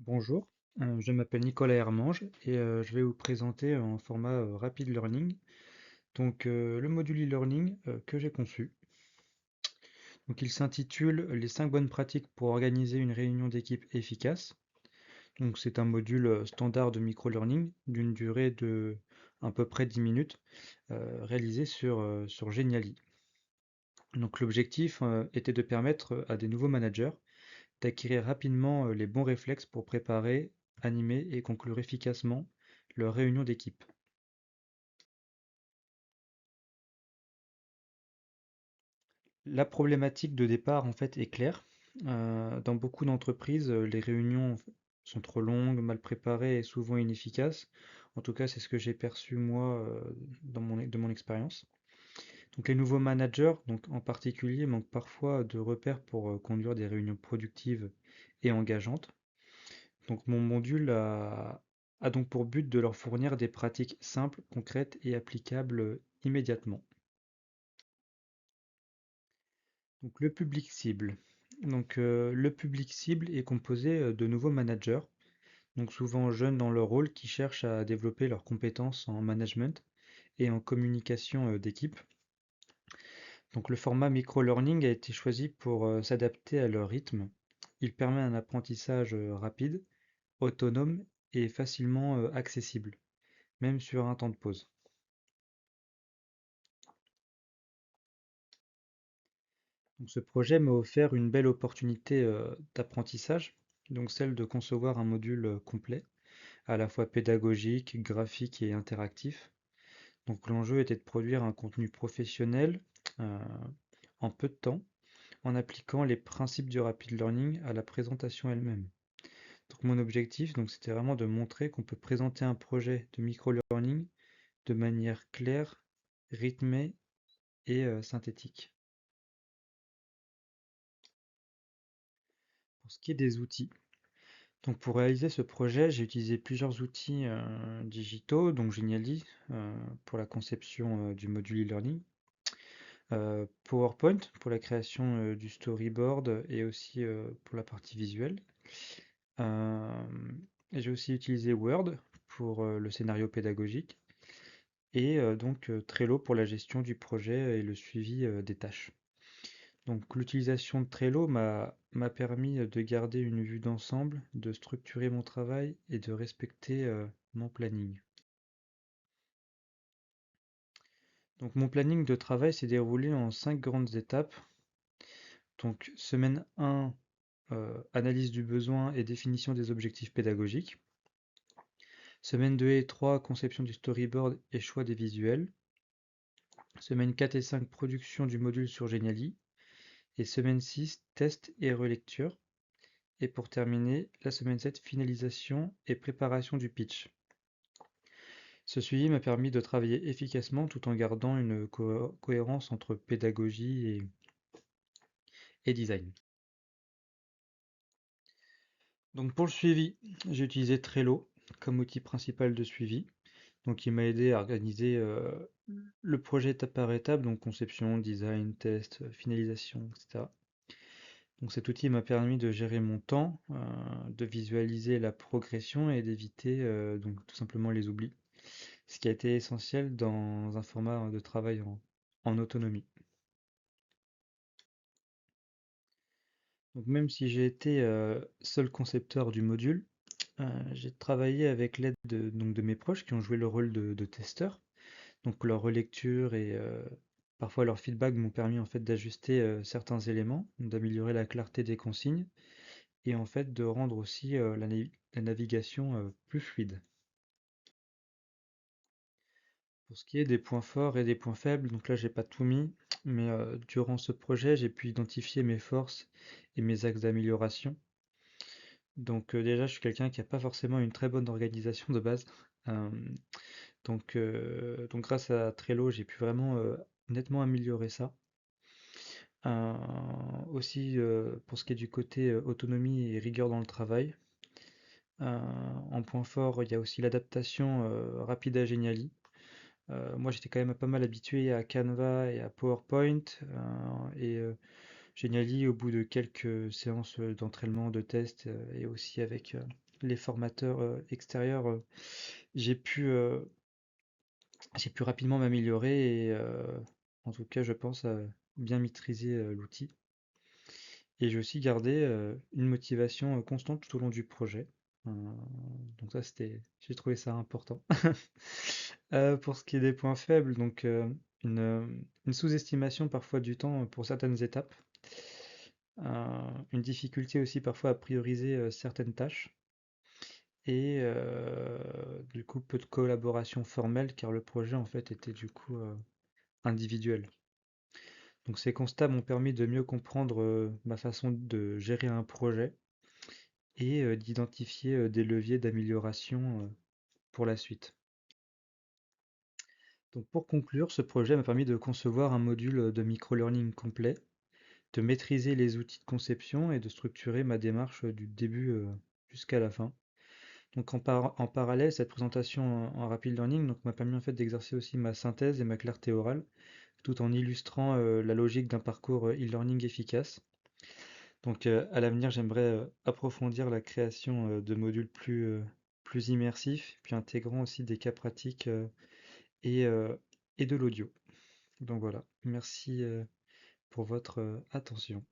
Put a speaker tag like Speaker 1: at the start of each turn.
Speaker 1: Bonjour, je m'appelle Nicolas Hermange et je vais vous présenter un format rapid learning, donc le module e-learning que j'ai conçu. Donc il s'intitule Les 5 bonnes pratiques pour organiser une réunion d'équipe efficace. Donc c'est un module standard de micro-learning d'une durée de à peu près 10 minutes, réalisé sur Geniali. Donc l'objectif était de permettre à des nouveaux managers d'acquérir rapidement les bons réflexes pour préparer, animer et conclure efficacement leur réunion d'équipe. La problématique de départ en fait est claire. Dans beaucoup d'entreprises, les réunions sont trop longues, mal préparées et souvent inefficaces. En tout cas, c'est ce que j'ai perçu moi de mon expérience. Donc les nouveaux managers, donc en particulier, manquent parfois de repères pour conduire des réunions productives et engageantes. Donc mon module a donc pour but de leur fournir des pratiques simples, concrètes et applicables immédiatement. Donc le public cible. Donc le public cible est composé de nouveaux managers, donc souvent jeunes dans leur rôle, qui cherchent à développer leurs compétences en management et en communication d'équipe. Donc le format micro-learning a été choisi pour s'adapter à leur rythme. Il permet un apprentissage rapide, autonome et facilement accessible, même sur un temps de pause. Donc ce projet m'a offert une belle opportunité d'apprentissage, donc celle de concevoir un module complet, à la fois pédagogique, graphique et interactif. Donc l'enjeu était de produire un contenu professionnel euh, en peu de temps, en appliquant les principes du rapid learning à la présentation elle-même. Donc mon objectif, donc, c'était vraiment de montrer qu'on peut présenter un projet de micro-learning de manière claire, rythmée et synthétique. Pour ce qui est des outils, donc pour réaliser ce projet, j'ai utilisé plusieurs outils digitaux, donc Geniali pour la conception du module e-learning, PowerPoint pour la création du storyboard et aussi pour la partie visuelle. Euh, et j'ai aussi utilisé Word pour le scénario pédagogique et donc Trello pour la gestion du projet et le suivi des tâches. Donc l'utilisation de Trello m'a permis de garder une vue d'ensemble, de structurer mon travail et de respecter mon planning. Donc mon planning de travail s'est déroulé en 5 grandes étapes. Donc semaine 1, analyse du besoin et définition des objectifs pédagogiques. Semaine 2 et 3, conception du storyboard et choix des visuels. Semaine 4 et 5, production du module sur Geniali. Et semaine 6, test et relecture. Et pour terminer, la semaine 7, finalisation et préparation du pitch. Ce suivi m'a permis de travailler efficacement tout en gardant une cohérence entre pédagogie et design. Donc pour le suivi, j'ai utilisé Trello comme outil principal de suivi. Donc il m'a aidé à organiser le projet étape par étape, donc conception, design, test, finalisation, etc. Donc cet outil m'a permis de gérer mon temps, de visualiser la progression et d'éviter donc tout simplement les oublis, ce qui a été essentiel dans un format de travail en autonomie. Donc même si j'ai été seul concepteur du module, j'ai travaillé avec l'aide de mes proches qui ont joué le rôle de testeurs. Donc leur relecture et parfois leur feedback m'ont permis en fait d'ajuster certains éléments, d'améliorer la clarté des consignes et en fait de rendre aussi la navigation plus fluide. Pour ce qui est des points forts et des points faibles, donc là j'ai pas tout mis, mais durant ce projet j'ai pu identifier mes forces et mes axes d'amélioration. Donc déjà je suis quelqu'un qui n'a pas forcément une très bonne organisation de base. Euh, donc grâce à Trello j'ai pu vraiment nettement améliorer ça. Euh, Aussi pour ce qui est du côté autonomie et rigueur dans le travail. En point fort, il y a aussi l'adaptation rapide à Geniali. Moi, j'étais quand même pas mal habitué à Canva et à PowerPoint. Geniali, au bout de quelques séances d'entraînement, de tests, et aussi avec les formateurs extérieurs, j'ai pu, euh, j'ai pu rapidement m'améliorer et en tout cas, je pense bien maîtriser l'outil. Et j'ai aussi gardé une motivation constante tout au long du projet. Euh, donc ça, j'ai trouvé ça important. Pour ce qui est des points faibles, donc une, euh, une sous-estimation parfois du temps pour certaines étapes, une difficulté aussi parfois à prioriser certaines tâches, et du coup peu de collaboration formelle car le projet en fait était du coup individuel. Donc ces constats m'ont permis de mieux comprendre ma façon de gérer un projet et d'identifier des leviers d'amélioration pour la suite. Donc pour conclure, ce projet m'a permis de concevoir un module de microlearning complet, de maîtriser les outils de conception et de structurer ma démarche du début jusqu'à la fin. Donc en parallèle, cette présentation en rapid learning m'a permis en fait d'exercer aussi ma synthèse et ma clarté orale, tout en illustrant la logique d'un parcours e-learning efficace. Donc à l'avenir, j'aimerais approfondir la création de modules plus immersifs, puis intégrant aussi des cas pratiques et, euh, et de l'audio. Donc voilà, merci pour votre attention.